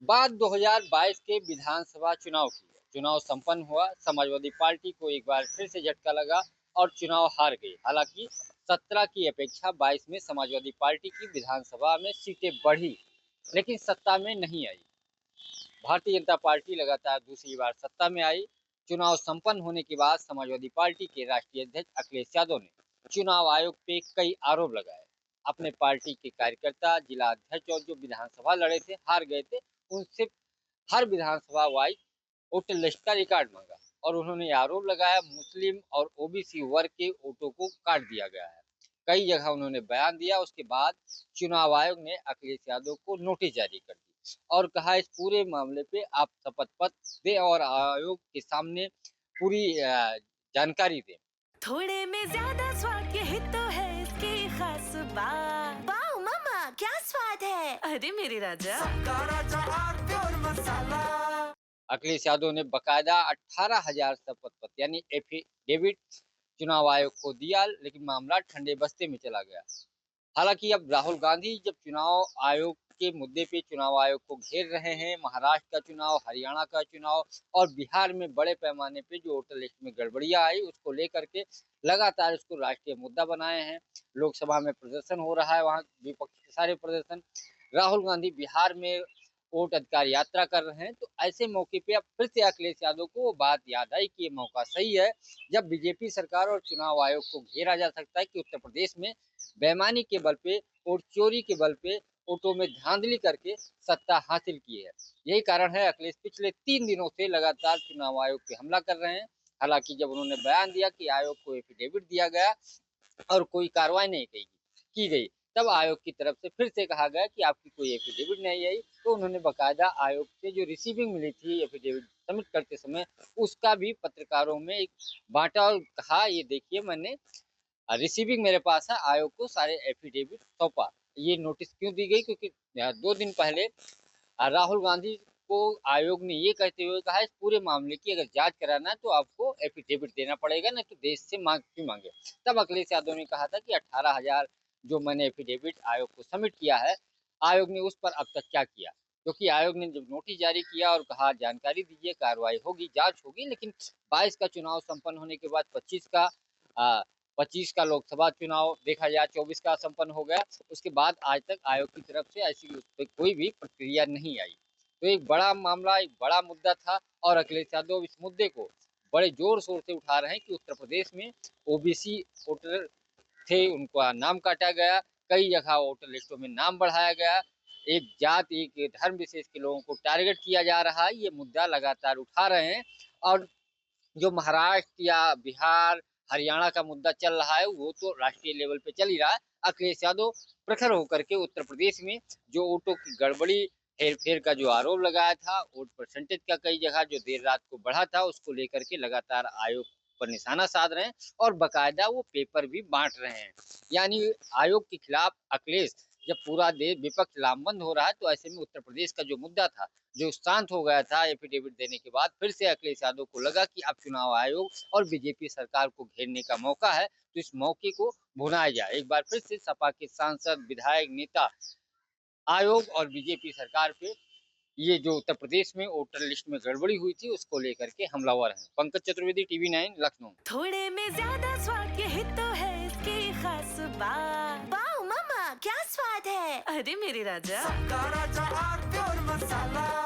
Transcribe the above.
बात 2022 के विधानसभा चुनाव की है। चुनाव संपन्न हुआ, समाजवादी पार्टी को एक बार फिर से झटका लगा और चुनाव हार गई। हालांकि 17 की अपेक्षा 22 में समाजवादी पार्टी की विधानसभा में सीटें बढ़ी, लेकिन सत्ता में नहीं आई। भारतीय जनता पार्टी लगातार दूसरी बार सत्ता में आई। चुनाव संपन्न होने के बाद समाजवादी पार्टी के राष्ट्रीय अध्यक्ष अखिलेश यादव ने चुनाव आयोग पे कई आरोप लगाए। अपने पार्टी के कार्यकर्ता, जिला अध्यक्ष और जो विधानसभा लड़े थे, हार गए थे, उनसे हर विधानसभा वाइज वोटर लिस्ट का रिकॉर्ड मांगा और उन्होंने आरोप लगाया मुस्लिम और ओबीसी वर्ग के वोटों को काट दिया गया है। कई जगह उन्होंने बयान दिया। उसके बाद चुनाव आयोग ने अखिलेश यादव को नोटिस जारी कर दी और कहा इस पूरे मामले पे आप शपथ पत्र दें और आयोग के सामने पूरी जानकारी दें। थोड़े में ज्यादा स्वाद यही तो है इसकी खास बात। वाओ मम्मा, क्या स्वाद है। अरे मेरे राजा, अखिलेश यादव ने बकायदा 18,000 शपथ पत्र यानी एफिडेविट चुनाव आयोग को दिया, लेकिन मामला ठंडे बस्ते में चला गया। हालांकि अब राहुल गांधी जब चुनाव आयोग के मुद्दे पे चुनाव आयोग को घेर रहे हैं, महाराष्ट्र का चुनाव, हरियाणा का चुनाव और बिहार में बड़े पैमाने पे जो वोटर लिस्ट में गड़बड़ियां आई, उसको लेकर के लगातार उसको राष्ट्रीय मुद्दा बनाए हैं। लोकसभा में प्रदर्शन हो रहा है, वहाँ विपक्ष के सारे प्रदर्शन। राहुल गांधी बिहार में वोट अधिकार यात्रा कर रहे हैं, तो ऐसे मौके पे अब फिर से अखिलेश यादव को वो बात याद आई कि ये मौका सही है जब बीजेपी सरकार और चुनाव आयोग को घेरा जा सकता है कि उत्तर प्रदेश में बेईमानी के बल पे और चोरी के बल पे वोटों में धांधली करके सत्ता हासिल की है। यही कारण है अखिलेश पिछले 3 दिनों से लगातार चुनाव आयोग पे हमला कर रहे हैं। हालांकि जब उन्होंने बयान दिया कि आयोग को एफिडेविट दिया गया और कोई कार्रवाई नहीं की गई, तब आयोग की तरफ से फिर से कहा गया कि आपकी कोई एफिडेविट नहीं आई। तो उन्होंने बकायदा आयोग से जो रिसीविंग मिली थी एफिडेविट सबमिट करते समय, उसका भी पत्रकारों में एक बांटा और कहा ये देखिए मैंने रिसीविंग मेरे पास है, आयोग को सारे एफिडेविट सौंपा। ये नोटिस क्यों दी गई? क्योंकि 2 दिन पहले राहुल गांधी को आयोग ने ये कहते हुए कहा इस पूरे मामले की अगर जांच कराना है तो आपको एफिडेविट देना पड़ेगा, नहीं तो देश से माफी मांगे। तब अखिलेश यादव ने कहा था कि 18,000 जो मैंने एफिडेविट आयोग को सबमिट किया है, आयोग ने उस पर अब तक क्या किया? क्योंकि आयोग ने जब नोटिस जारी किया और कहा जानकारी दीजिए, कार्रवाई होगी, जांच होगी, लेकिन 22 का चुनाव संपन्न होने के बाद 25 का लोकसभा चुनाव देखा जाए, 24 का संपन्न हो गया, उसके बाद आज तक आयोग की तरफ से ऐसी उस पर कोई भी प्रतिक्रिया नहीं आई। तो एक बड़ा मामला, एक बड़ा मुद्दा था और अखिलेश यादव इस मुद्दे को बड़े जोर शोर से उठा रहे हैं कि उत्तर प्रदेश में ओबीसी वोटर थे, उनका नाम काटा गया, कई जगह वोटर लिस्टों में नाम बढ़ाया गया, एक जात, एक धर्म विशेष के लोगों को टारगेट किया जा रहा है। ये मुद्दा लगातार उठा रहे हैं और जो महाराष्ट्र या बिहार, हरियाणा का मुद्दा चल रहा है वो तो राष्ट्रीय लेवल पे चल ही रहा है। अखिलेश यादव प्रखर होकर के उत्तर प्रदेश में जो वोटों की गड़बड़ी, हेर फेर का जो आरोप लगाया था, वोट परसेंटेज का कई जगह जो देर रात को बढ़ा था, उसको लेकर के लगातार आयोग पर निशाना साध रहे हैं और बकायदा वो पेपर भी बांट रहे हैं। यानी आयोग के खिलाफ अखिलेश, जब पूरा देश विपक्ष लामबंद हो रहा है, तो ऐसे में उत्तर प्रदेश का जो मुद्दा था, जो शांत हो गया था एफिडेविट देने के बाद, फिर से अखिलेश यादव को लगा कि अब चुनाव आयोग और बीजेपी सरकार को घेरने का मौका है, तो इस मौके को भुनाया जाए। एक बार फिर से सपा के सांसद, विधायक, नेता आयोग और बीजेपी सरकार पे ये जो उत्तर प्रदेश में वोटर लिस्ट में गड़बड़ी हुई थी उसको लेकर के हमलावर हैं। पंकज चतुर्वेदी, टीवी9, लखनऊ। थोड़े में ज्यादा स्वाद यही तो है इसकी खास बात। वाओ मम्मा, क्या स्वाद है। अरे मेरे राजा, मसाला।